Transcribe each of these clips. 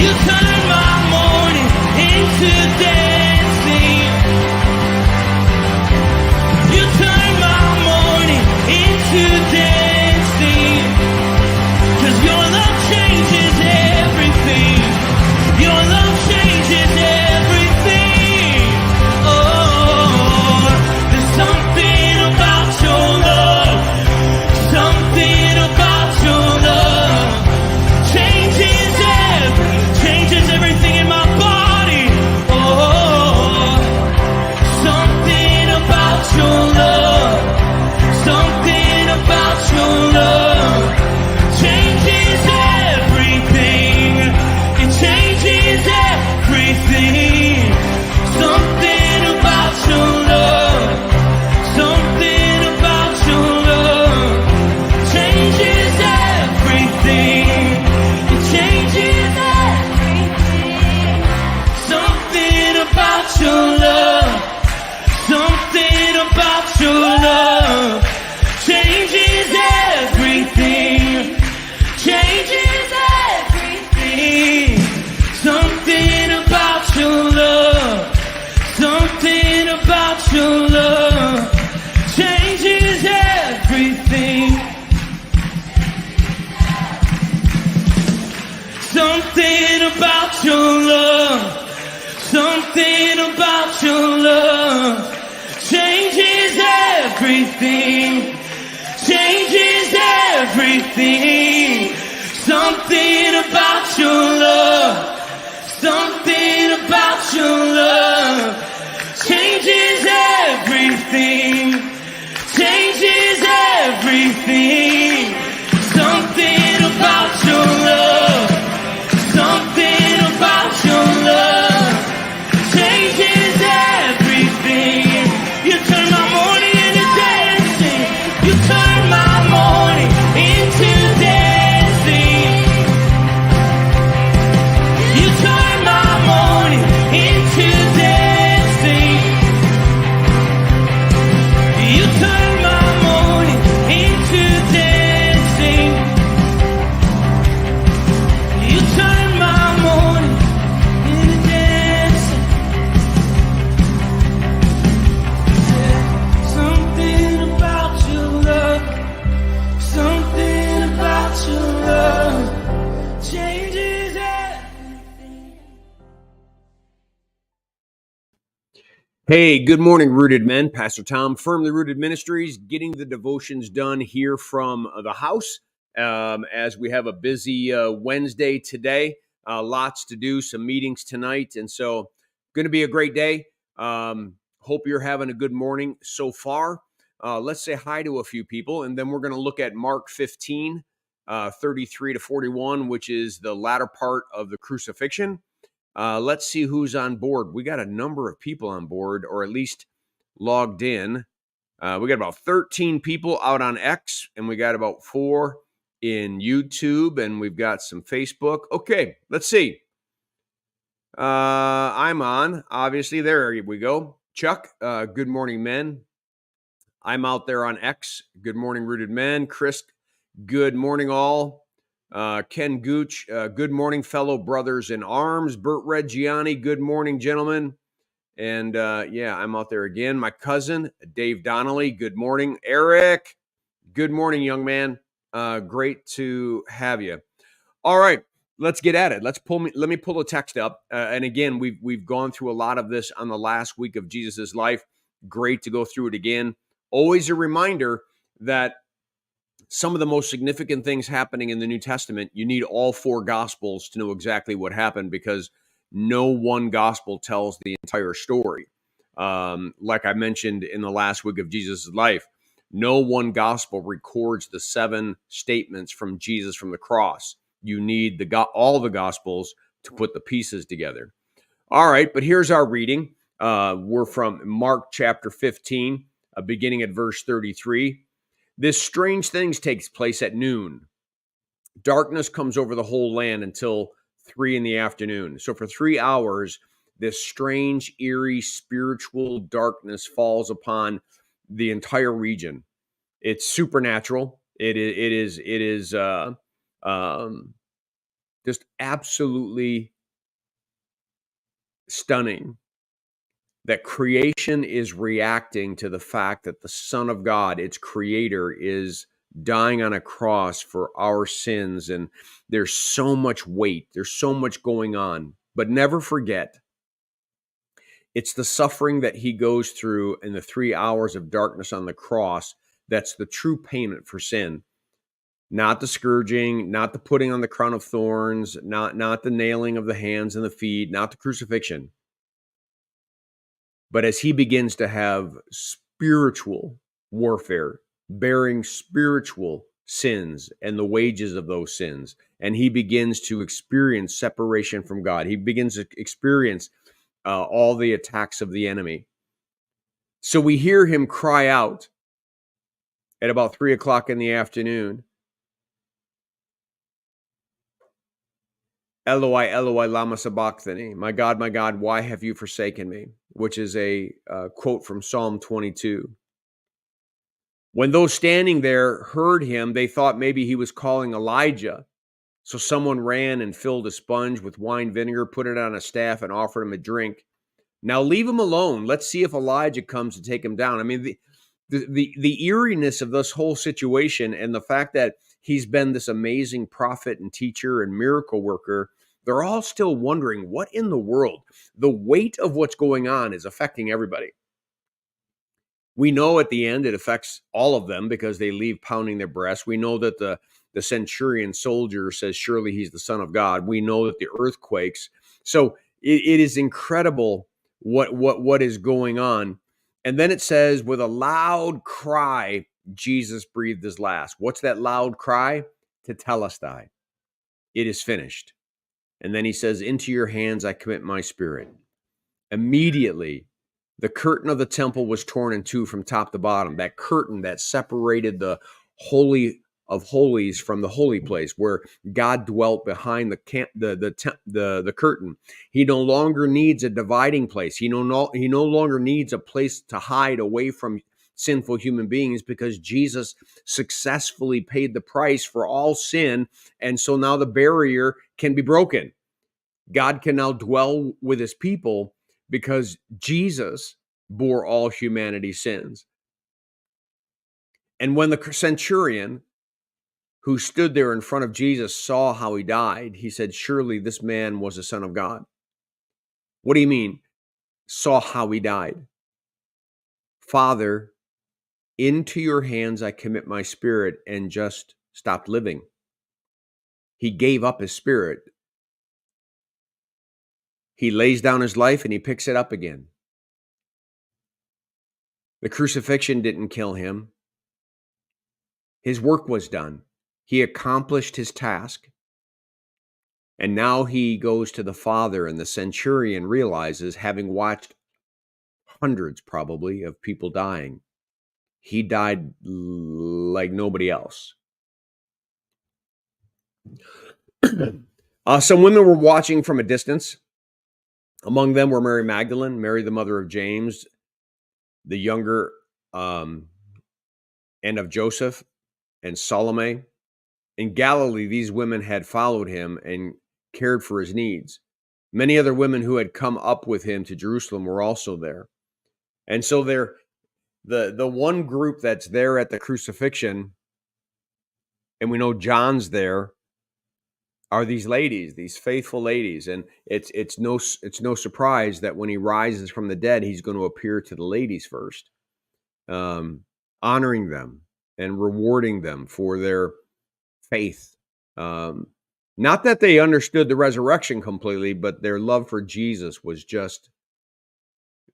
You turn my mourning into dancing. You turn my mourning into dancing. 'Cause your love changes everything. Your love changes everything. Oh, there's something about your love. Something about your love changes everything in my body. Oh, something about your love. Something about your love changes everything. It changes everything. Something about your love. Something about your love changes everything. It changes everything. Something about your love. Something about your love changes everything. Changes everything. Something about your love. Something about your love changes everything. Something about your love. Something about your love changes everything. Changes everything. Something about your love. Something about your love changes everything. Changes everything. Something about your love. Something about your love changes everything. You turn my mourning into dancing. You turn my mourning into dancing. You turn my mourning into dancing. You turn my mourning into dancing. You turn my mourning into dancing. Something about your love. Something about your love changes everything. Hey, good morning, Rooted Men. Pastor Tom, Firmly Rooted Ministries, getting the devotions done here from the house as we have a busy Wednesday today. Lots to do, some meetings tonight, and so going to be a great day. Hope you're having a good morning so far. Let's say hi to a few people, and then we're going to look at Mark 15, 33 to 41, which is the latter part of the crucifixion. Let's see who's on board. We got a number of people on board, or at least logged in. We got about 13 people out on X, and we got about 4 in YouTube, and we've got some Facebook. Okay, let's see. I'm on, obviously. There we go. Chuck, good morning, men. I'm out there on X. Good morning, Rooted Men. Chris, good morning, all. Ken Gooch, good morning, fellow brothers in arms. Bert Reggiani, good morning, gentlemen. And yeah, I'm out there again. My cousin, Dave Donnelly, good morning. Eric, good morning, young man. Great to have you. All right, let's get at it. Let me pull the text up. And again, we've gone through a lot of this on the last week of Jesus's life. Great to go through it again. Always a reminder that some of the most significant things happening in the New Testament, you need all 4 Gospels to know exactly what happened, because no one Gospel tells the entire story. Like I mentioned in the last week of Jesus' life, no one Gospel records the 7 statements from Jesus from the cross. You need all the Gospels to put the pieces together. All right, but here's our reading. We're from Mark chapter 15, beginning at verse 33. This strange thing takes place at noon. Darkness comes over the whole land until 3 p.m. So for 3 hours, this strange, eerie, spiritual darkness falls upon the entire region. It's supernatural. It is. Does just absolutely stunning that creation is reacting to the fact that the Son of God, its creator, is dying on a cross for our sins. And there's so much weight, there's so much going on. But never forget, it's the suffering that he goes through in the 3 hours of darkness on the cross that's the true payment for sin. Not the scourging, not the putting on the crown of thorns, not the nailing of the hands and the feet, not the crucifixion. But as he begins to have spiritual warfare, bearing spiritual sins and the wages of those sins, and he begins to experience separation from God, he begins to experience all the attacks of the enemy. So we hear him cry out at about 3 o'clock in the afternoon, Eloi, Eloi, lama sabachthani. My God, why have you forsaken me? Which is a quote from Psalm 22. When those standing there heard him, they thought maybe he was calling Elijah. So someone ran and filled a sponge with wine vinegar, put it on a staff, and offered him a drink. Now leave him alone. Let's see if Elijah comes to take him down. I mean, the eeriness of this whole situation and the fact that he's been this amazing prophet and teacher and miracle worker, they're all still wondering what in the world. The weight of what's going on is affecting everybody. We know at the end it affects all of them because they leave pounding their breasts. We know that the centurion soldier says, surely he's the Son of God. We know that the earth quakes. So it is incredible what is going on. And then it says, with a loud cry, Jesus breathed his last. What's that loud cry? Tetelestai. It is finished. And then he says, into your hands I commit my spirit. Immediately, the curtain of the temple was torn in two from top to bottom. That curtain that separated the Holy of Holies from the holy place, where God dwelt behind the curtain. He no longer needs a dividing place. He no longer needs a place to hide away from sinful human beings, because Jesus successfully paid the price for all sin. And so now the barrier can be broken. God can now dwell with his people because Jesus bore all humanity's sins. And when the centurion who stood there in front of Jesus saw how he died, he said, surely this man was the Son of God. What do you mean, saw how he died? Father, into your hands I commit my spirit, and just stopped living. He gave up his spirit. He lays down his life and he picks it up again. The crucifixion didn't kill him. His work was done. He accomplished his task. And now he goes to the Father, and the centurion realizes, having watched hundreds probably of people dying, he died like nobody else. Some women were watching from a distance. Among them were Mary Magdalene, Mary the mother of James, the younger, and of Joseph, and Salome. In Galilee, these women had followed him and cared for his needs. Many other women who had come up with him to Jerusalem were also there. And so they're the one group that's there at the crucifixion, and we know John's there, are these ladies, these faithful ladies. And it's no surprise that when he rises from the dead, he's going to appear to the ladies first, honoring them and rewarding them for their faith. Not that they understood the resurrection completely, but their love for Jesus was just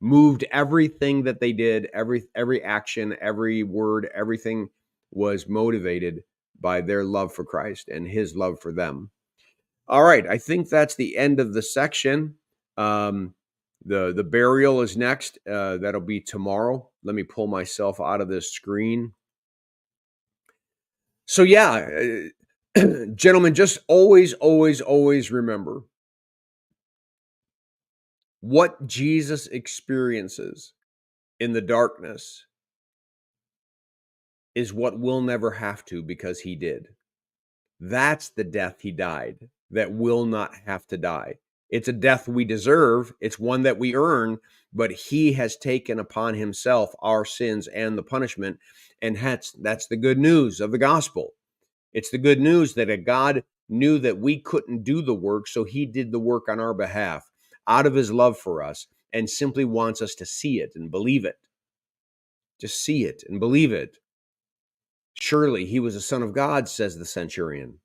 moved everything that they did, every action, every word, everything was motivated by their love for Christ and his love for them. All right, I think that's the end of the section. The burial is next. That'll be tomorrow. Let me pull myself out of this screen. So yeah, gentlemen, just always remember what Jesus experiences in the darkness is what we'll never have to, because he did. That's the death he died. that will not have to die. It's a death we deserve. It's one that we earn, but he has taken upon himself our sins and the punishment. And that's the good news of the gospel. It's the good news that a God knew that we couldn't do the work, so he did the work on our behalf out of his love for us and simply wants us to see it and believe it. Just see it and believe it. Surely he was a son of God, says the centurion.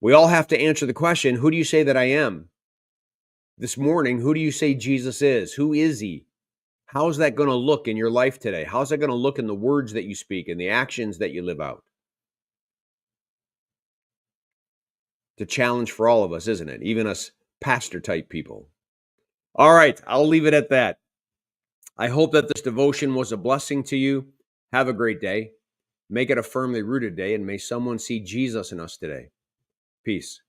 We all have to answer the question, who do you say that I am? This morning, who do you say Jesus is? Who is he? How's that going to look in your life today? How's that going to look in the words that you speak and the actions that you live out? It's a challenge for all of us, isn't it? Even us pastor type people. All right, I'll leave it at that. I hope that this devotion was a blessing to you. Have a great day. Make it a firmly rooted day, and may someone see Jesus in us today. Peace.